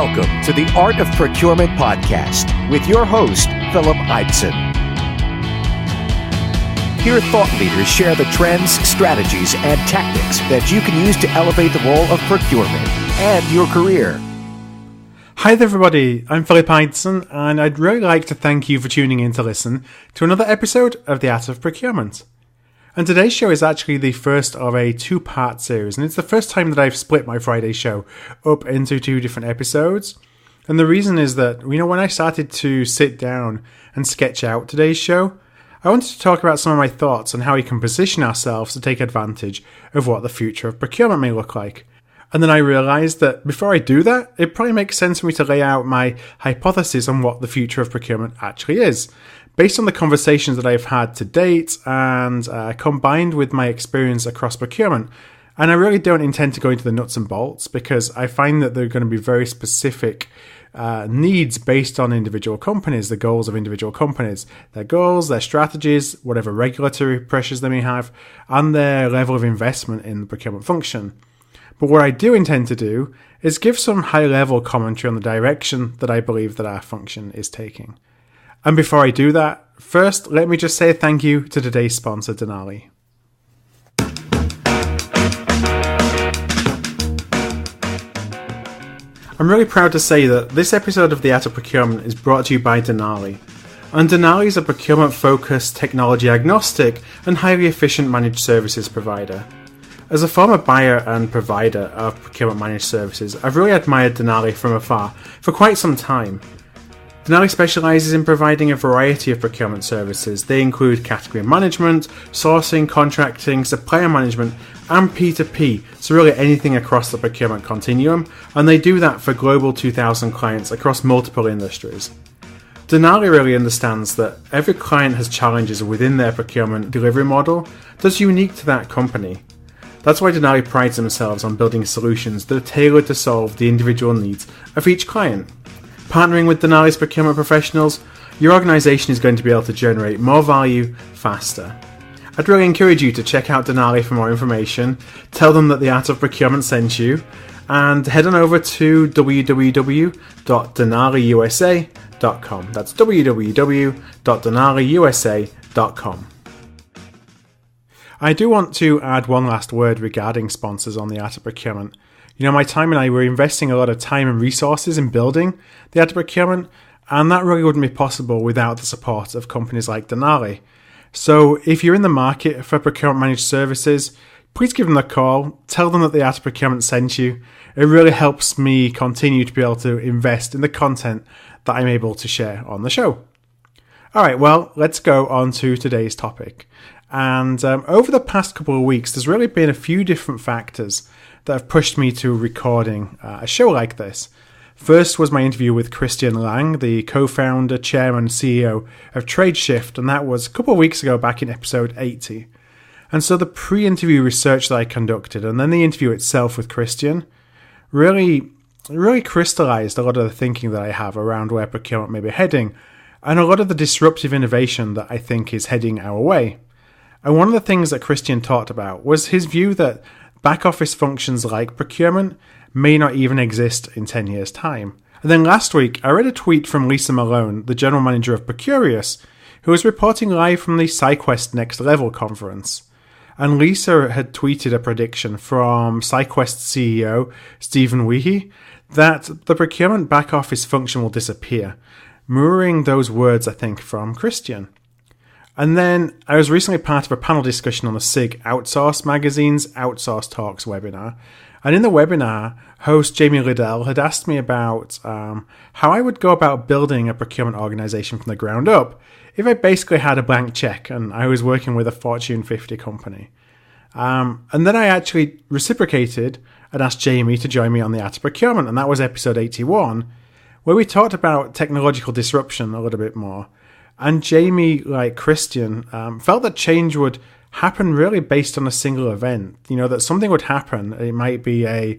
Welcome to the Art of Procurement podcast with your host, Philip Eidson. Here, thought leaders share the trends, strategies, and tactics that you can use to elevate the role of procurement and your career. Hi there everybody, I'm Philip Eidson, and I'd really like to thank you for tuning in to listen to another episode of the Art of Procurement. And today's show is actually the first of a two-part series, and it's the first time that I've split my Friday show up into two different episodes. And the reason is that, when I started to sit down and sketch out today's show, I wanted to talk about some of my thoughts on how we can position ourselves to take advantage of what the future of procurement may look like. And then I realised that before I do that, it probably makes sense for me to lay out my hypothesis on what the future of procurement actually is, based on the conversations that I've had to date and combined with my experience across procurement. And I really don't intend to go into the nuts and bolts because I find that there are going to be very specific needs based on individual companies, the goals of individual companies, their goals, their strategies, whatever regulatory pressures they may have, and their level of investment in the procurement function. But what I do intend to do is give some high-level commentary on the direction that I believe that our function is taking. And before I do that, first, let me just say thank you to today's sponsor, Denali. I'm really proud to say that this episode of the Art of Procurement is brought to you by Denali. And Denali is a procurement-focused, technology-agnostic, and highly efficient managed services provider. As a former buyer and provider of procurement managed services, I've really admired Denali from afar for quite some time. Denali specialises in providing a variety of procurement services. They include category management, sourcing, contracting, supplier management, and P2P, so really anything across the procurement continuum, and they do that for Global 2000 clients across multiple industries. Denali really understands that every client has challenges within their procurement delivery model that's unique to that company. That's why Denali prides themselves on building solutions that are tailored to solve the individual needs of each client. Partnering with Denali's procurement professionals, your organisation is going to be able to generate more value faster. I'd really encourage you to check out Denali for more information, tell them that the Art of Procurement sent you, and head on over to www.denaliusa.com. That's www.denaliusa.com. I do want to add one last word regarding sponsors on the Art of Procurement. My team and I were investing a lot of time and resources in building the Art of Procurement, and that really wouldn't be possible without the support of companies like Denali. So if you're in the market for procurement managed services, please give them a call, tell them that the Art of Procurement sent you. It really helps me continue to be able to invest in the content that I'm able to share on the show. Alright, well, let's go on to today's topic. And over the past couple of weeks, there's really been a few different factors that have pushed me to recording a show like this. First was my interview with Christian Lang, the co-founder, chairman, CEO of TradeShift, and that was a couple of weeks ago back in episode 80. And so the pre-interview research that I conducted and then the interview itself with Christian really crystallized a lot of the thinking that I have around where procurement may be heading and a lot of the disruptive innovation that I think is heading our way. And one of the things that Christian talked about was his view that back office functions like procurement may not even exist in 10 years' time. And then last week, I read a tweet from Lisa Malone, the general manager of Procurious, who was reporting live from the SciQuest Next Level conference. And Lisa had tweeted a prediction from SciQuest CEO Stephen Wehe that the procurement back office function will disappear, mirroring those words, I think, from Christian. And then I was recently part of a panel discussion on the SIG Outsource magazine's Outsource Talks webinar. And in the webinar, host Jamie Liddell had asked me about how I would go about building a procurement organization from the ground up if I basically had a blank check and I was working with a Fortune 50 company. And then I actually reciprocated and asked Jamie to join me on the Art of Procurement, and that was episode 81, where we talked about technological disruption a little bit more. And Jamie, like Christian, felt that change would happen really based on a single event. That something would happen. It might be a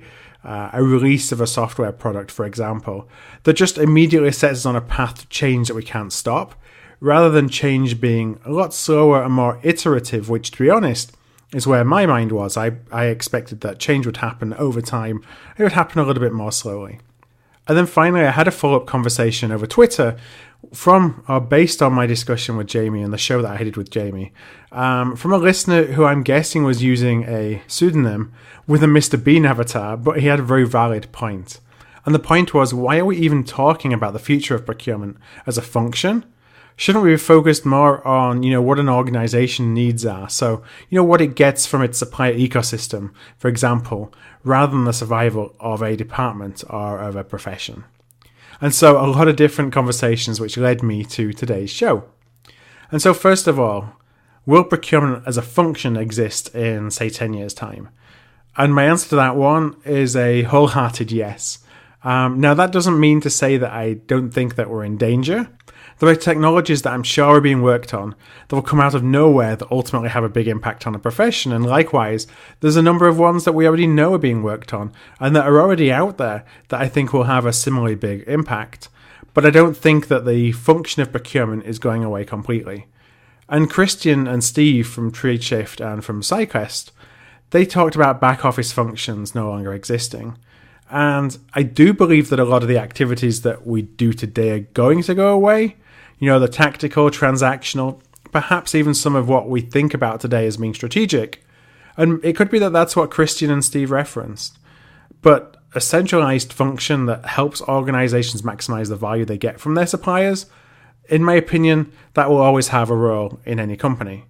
release of a software product, for example, that just immediately sets us on a path to change that we can't stop, rather than change being a lot slower and more iterative, which, to be honest, is where my mind was. I expected that change would happen over time. It would happen a little bit more slowly. And then finally, I had a follow-up conversation over Twitter based on my discussion with Jamie and the show that I did with Jamie, from a listener who I'm guessing was using a pseudonym with a Mr. Bean avatar, but he had a very valid point. And the point was, why are we even talking about the future of procurement as a function? Shouldn't we be focused more on, what an organization needs are? So, what it gets from its supplier ecosystem, for example, rather than the survival of a department or of a profession. And so a lot of different conversations which led me to today's show. And so first of all, will procurement as a function exist in, say, 10 years' time? And my answer to that one is a wholehearted yes. Now, that doesn't mean to say that I don't think that we're in danger. There are technologies that I'm sure are being worked on that will come out of nowhere that ultimately have a big impact on a profession. And likewise, there's a number of ones that we already know are being worked on and that are already out there that I think will have a similarly big impact. But I don't think that the function of procurement is going away completely. And Christian and Steve from TradeShift and from SciQuest, they talked about back office functions no longer existing. And I do believe that a lot of the activities that we do today are going to go away. The tactical, transactional, perhaps even some of what we think about today as being strategic. And it could be that that's what Christian and Steve referenced. But a centralized function that helps organizations maximize the value they get from their suppliers, in my opinion, that will always have a role in any company.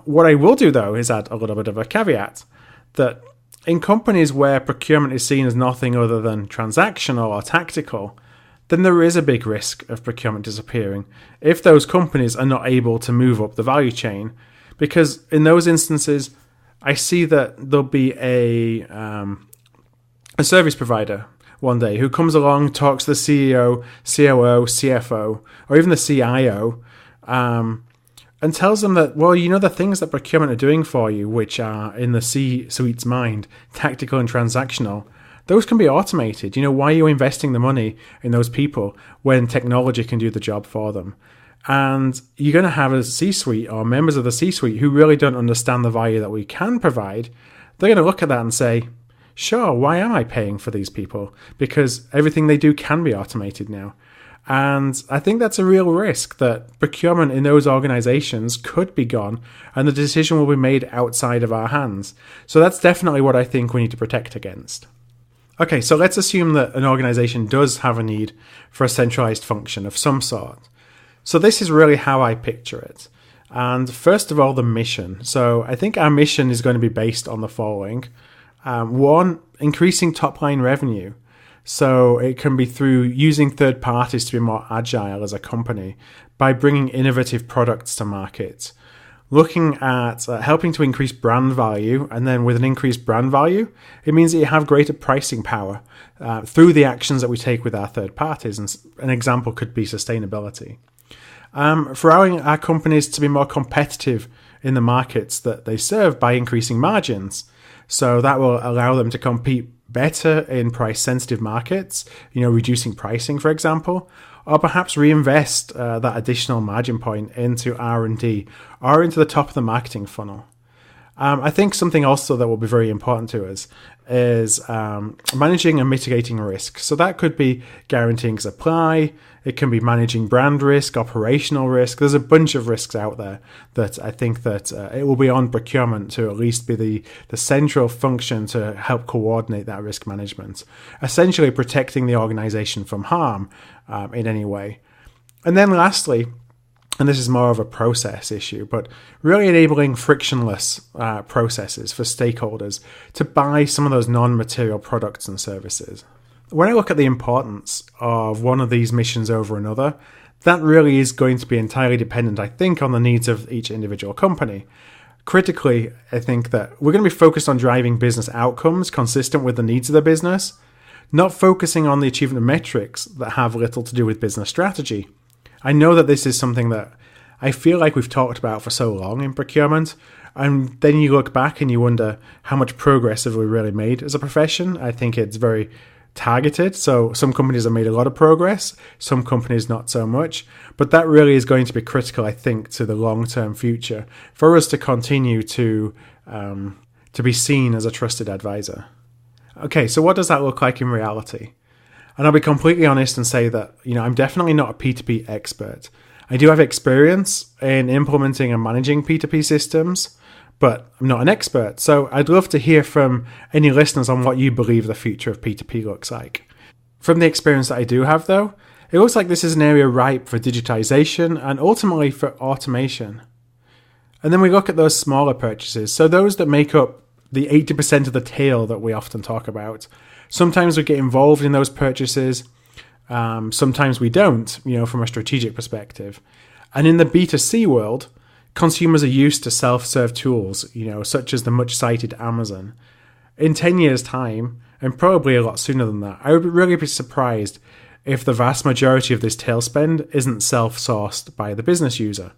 What I will do, though, is add a little bit of a caveat that in companies where procurement is seen as nothing other than transactional or tactical, then there is a big risk of procurement disappearing if those companies are not able to move up the value chain. Because in those instances, I see that there'll be a service provider one day who comes along, talks to the CEO, COO, CFO, or even the CIO, and tells them that, the things that procurement are doing for you, which are in the C-suite's mind, tactical and transactional, those can be automated. Why are you investing the money in those people when technology can do the job for them? And you're going to have a C-suite or members of the C-suite who really don't understand the value that we can provide. They're going to look at that and say, sure, why am I paying for these people? Because everything they do can be automated now. And I think that's a real risk that procurement in those organizations could be gone and the decision will be made outside of our hands. So that's definitely what I think we need to protect against. Okay, so let's assume that an organization does have a need for a centralized function of some sort. So this is really how I picture it. And first of all, the mission. So I think our mission is going to be based on the following. One, increasing top-line revenue. So it can be through using third parties to be more agile as a company by bringing innovative products to market. Looking at helping to increase brand value, and then with an increased brand value, it means that you have greater pricing power through the actions that we take with our third parties. And an example could be sustainability. For allowing our companies to be more competitive in the markets that they serve by increasing margins. So that will allow them to compete better in price-sensitive markets, reducing pricing, for example, or perhaps reinvest that additional margin point into R&D or into the top of the marketing funnel. I think something also that will be very important to us is managing and mitigating risk. So that could be guaranteeing supply, it can be managing brand risk, operational risk. There's a bunch of risks out there that I think that it will be on procurement to at least be the central function to help coordinate that risk management, essentially protecting the organization from harm in any way. And then lastly, and this is more of a process issue, but really enabling frictionless processes for stakeholders to buy some of those non-material products and services. When I look at the importance of one of these missions over another, that really is going to be entirely dependent, I think, on the needs of each individual company. Critically, I think that we're going to be focused on driving business outcomes consistent with the needs of the business, not focusing on the achievement of metrics that have little to do with business strategy. I know that this is something that I feel like we've talked about for so long in procurement, and then you look back and you wonder how much progress have we really made as a profession. I think it's very targeted, so some companies have made a lot of progress, some companies not so much, but that really is going to be critical, I think, to the long-term future for us to continue to be seen as a trusted advisor. Okay, so what does that look like in reality? And I'll be completely honest and say that, I'm definitely not a P2P expert. I do have experience in implementing and managing P2P systems, but I'm not an expert. So I'd love to hear from any listeners on what you believe the future of P2P looks like. From the experience that I do have, though, it looks like this is an area ripe for digitization and ultimately for automation. And then we look at those smaller purchases, so those that make up the 80% of the tail that we often talk about. Sometimes we get involved in those purchases, sometimes we don't, from a strategic perspective. And in the B2C world, consumers are used to self-serve tools, such as the much-cited Amazon. In 10 years' time, and probably a lot sooner than that, I would really be surprised if the vast majority of this tail spend isn't self-sourced by the business user.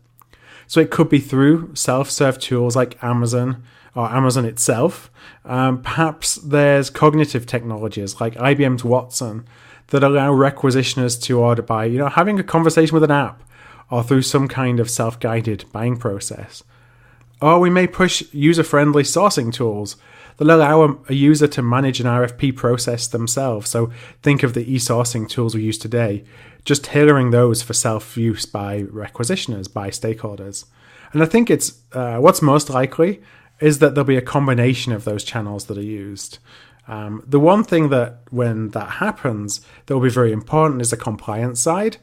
So it could be through self-serve tools like Amazon or Amazon itself. Perhaps there's cognitive technologies like IBM's Watson that allow requisitioners to order by, having a conversation with an app or through some kind of self-guided buying process. Or we may push user-friendly sourcing tools that allow a user to manage an RFP process themselves. So think of the e-sourcing tools we use today, just tailoring those for self-use by requisitioners, by stakeholders. And I think it's what's most likely is that there'll be a combination of those channels that are used. The one thing that when that happens that will be very important is the compliance side.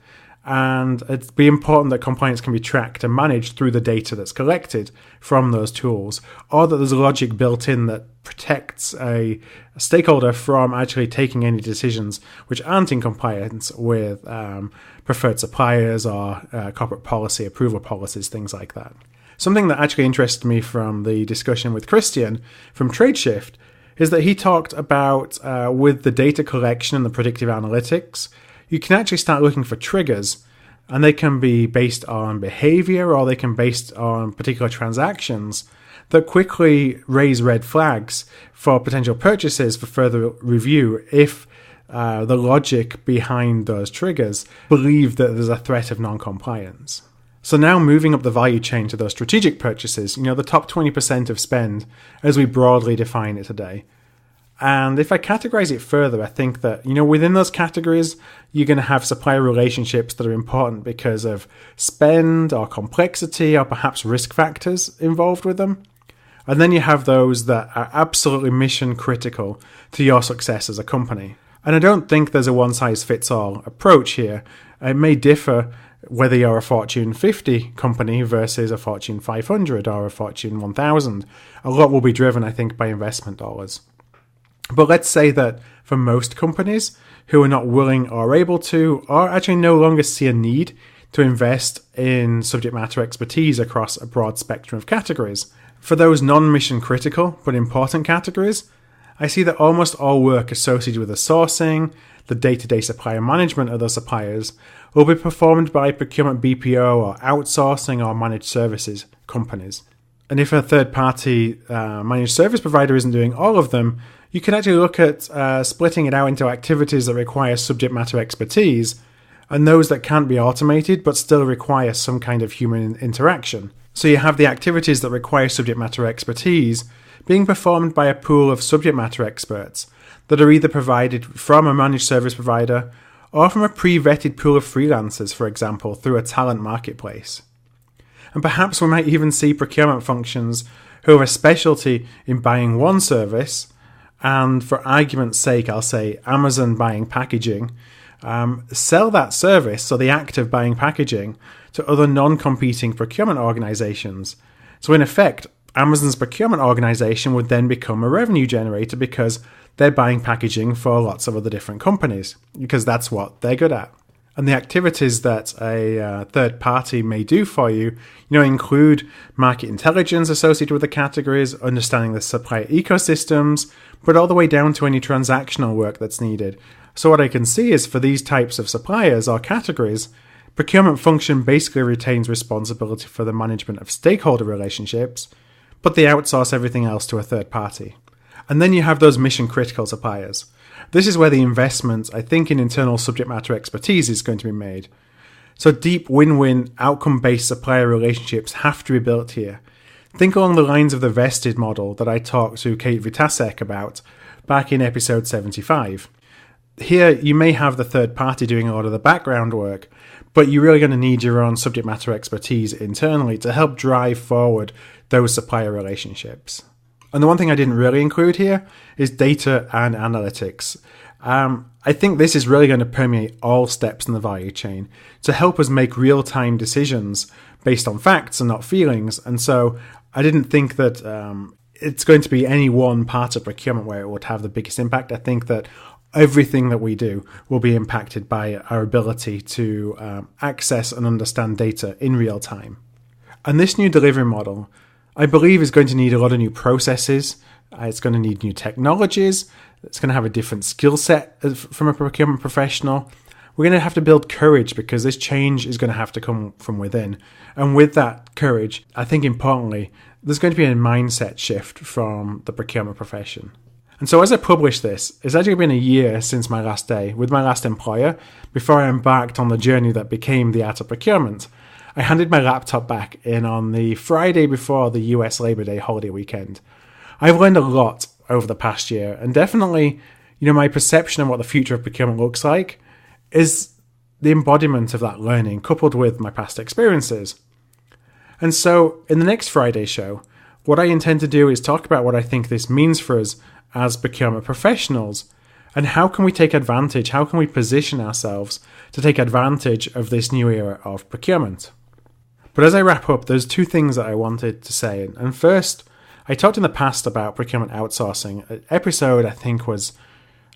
And it'd be important that compliance can be tracked and managed through the data that's collected from those tools, or that there's a logic built in that protects a stakeholder from actually taking any decisions which aren't in compliance with preferred suppliers or corporate policy, approval policies, things like that. Something that actually interested me from the discussion with Christian from TradeShift is that he talked about with the data collection and the predictive analytics, you can actually start looking for triggers, and they can be based on behavior or they can be based on particular transactions that quickly raise red flags for potential purchases for further review if the logic behind those triggers believe that there's a threat of non-compliance. So now moving up the value chain to those strategic purchases, the top 20% of spend as we broadly define it today. And if I categorize it further, I think that, within those categories, you're going to have supplier relationships that are important because of spend or complexity or perhaps risk factors involved with them. And then you have those that are absolutely mission critical to your success as a company. And I don't think there's a one-size-fits-all approach here. It may differ whether you're a Fortune 50 company versus a Fortune 500 or a Fortune 1000. A lot will be driven, I think, by investment dollars. But let's say that for most companies who are not willing or able to, or actually no longer see a need to invest in subject matter expertise across a broad spectrum of categories, for those non-mission critical but important categories, I see that almost all work associated with the sourcing, the day-to-day supplier management of those suppliers will be performed by procurement BPO or outsourcing or managed services companies. And if a third-party managed service provider isn't doing all of them, you can actually look at splitting it out into activities that require subject matter expertise and those that can't be automated but still require some kind of human interaction. So you have the activities that require subject matter expertise being performed by a pool of subject matter experts that are either provided from a managed service provider or from a pre-vetted pool of freelancers, for example, through a talent marketplace. And perhaps we might even see procurement functions who have a specialty in buying one service, and for argument's sake, I'll say Amazon buying packaging, sell that service, so the act of buying packaging, to other non-competing procurement organizations. So in effect, Amazon's procurement organization would then become a revenue generator because they're buying packaging for lots of other different companies, because that's what they're good at. And the activities that a third party may do for you, include market intelligence associated with the categories, understanding the supplier ecosystems, but all the way down to any transactional work that's needed. So what I can see is for these types of suppliers or categories, procurement function basically retains responsibility for the management of stakeholder relationships, but they outsource everything else to a third party. And then you have those mission critical suppliers. This is where the investment, I think, in internal subject matter expertise is going to be made. So deep win-win outcome-based supplier relationships have to be built here. Think along the lines of the vested model that I talked to Kate Vitasek about back in episode 75. Here, you may have the third party doing a lot of the background work, but you're really going to need your own subject matter expertise internally to help drive forward those supplier relationships. And the one thing I didn't really include here is data and analytics. I think this is really going to permeate all steps in the value chain to help us make real-time decisions based on facts and not feelings. And so I didn't think that it's going to be any one part of procurement where it would have the biggest impact. I think that everything that we do will be impacted by our ability to access and understand data in real time. And this new delivery model, I believe, is going to need a lot of new processes. It's going to need new technologies. It's going to have a different skill set from a procurement professional. We're going to have to build courage because this change is going to have to come from within. And with that courage, I think importantly, there's going to be a mindset shift from the procurement profession. And so as I publish this, it's actually been a year since my last day with my last employer before I embarked on the journey that became the Art of Procurement. I handed my laptop back in on the Friday before the US Labor Day holiday weekend. I've learned a lot over the past year, and definitely, my perception of what the future of procurement looks like is the embodiment of that learning coupled with my past experiences. And so in the next Friday show, what I intend to do is talk about what I think this means for us as procurement professionals, and how can we take advantage, how can we position ourselves to take advantage of this new era of procurement. But as I wrap up, there's two things that I wanted to say. And first, I talked in the past about procurement outsourcing. An episode, I think, was,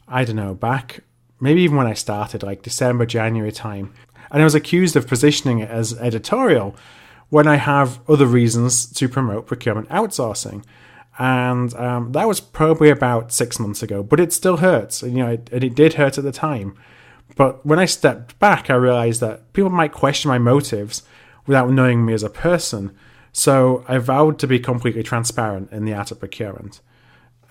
back, maybe even when I started, like December, January time. And I was accused of positioning it as editorial when I have other reasons to promote procurement outsourcing. And that was probably about 6 months ago, but it still hurts. And it did hurt at the time. But when I stepped back, I realized that people might question my motives without knowing me as a person. So I vowed to be completely transparent in the Art of Procurement.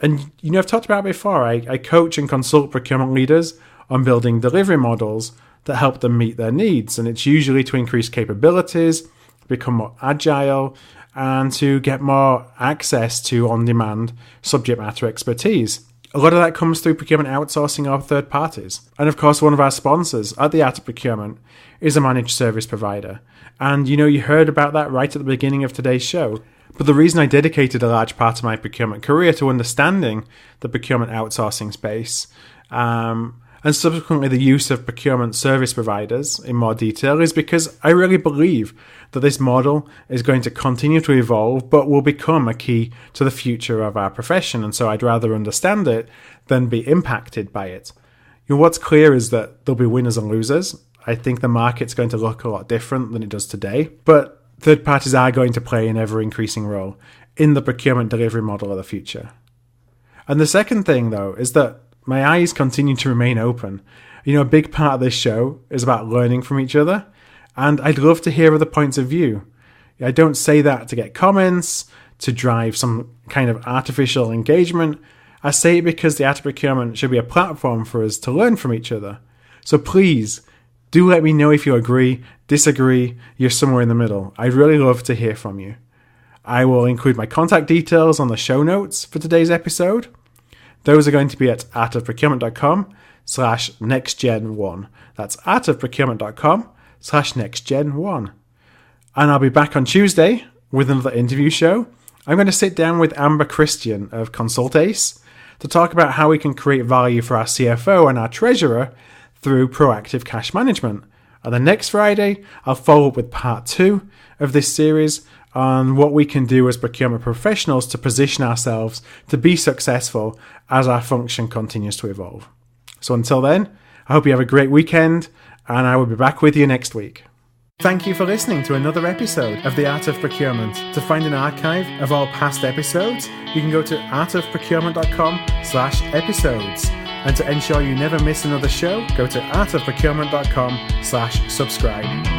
And, I've talked about it before. I coach and consult procurement leaders on building delivery models that help them meet their needs. And it's usually to increase capabilities, become more agile, and to get more access to on-demand subject matter expertise. A lot of that comes through procurement outsourcing or third parties. And of course, one of our sponsors at the Art of Procurement is a managed service provider. And you heard about that right at the beginning of today's show. But the reason I dedicated a large part of my procurement career to understanding the procurement outsourcing space, and subsequently the use of procurement service providers in more detail, is because I really believe that this model is going to continue to evolve, but will become a key to the future of our profession. And so I'd rather understand it than be impacted by it. What's clear is that there'll be winners and losers. I think the market's going to look a lot different than it does today, but third parties are going to play an ever-increasing role in the procurement delivery model of the future. And the second thing, though, is that my eyes continue to remain open. A big part of this show is about learning from each other, and I'd love to hear other points of view. I don't say that to get comments, to drive some kind of artificial engagement. I say it because the Art of Procurement should be a platform for us to learn from each other. So please, do let me know if you agree, disagree, you're somewhere in the middle. I'd really love to hear from you. I will include my contact details on the show notes for today's episode. Those are going to be at artofprocurement.com/nextgen1. That's artofprocurement.com/nextgen1. And I'll be back on Tuesday with another interview show. I'm going to sit down with Amber Christian of Consult Ace to talk about how we can create value for our CFO and our treasurer through proactive cash management. And then next Friday, I'll follow up with part 2 of this series on what we can do as procurement professionals to position ourselves to be successful as our function continues to evolve. So until then, I hope you have a great weekend, and I will be back with you next week. Thank you for listening to another episode of The Art of Procurement. To find an archive of all past episodes, you can go to artofprocurement.com/episodes. And to ensure you never miss another show, go to artofprocurement.com/subscribe.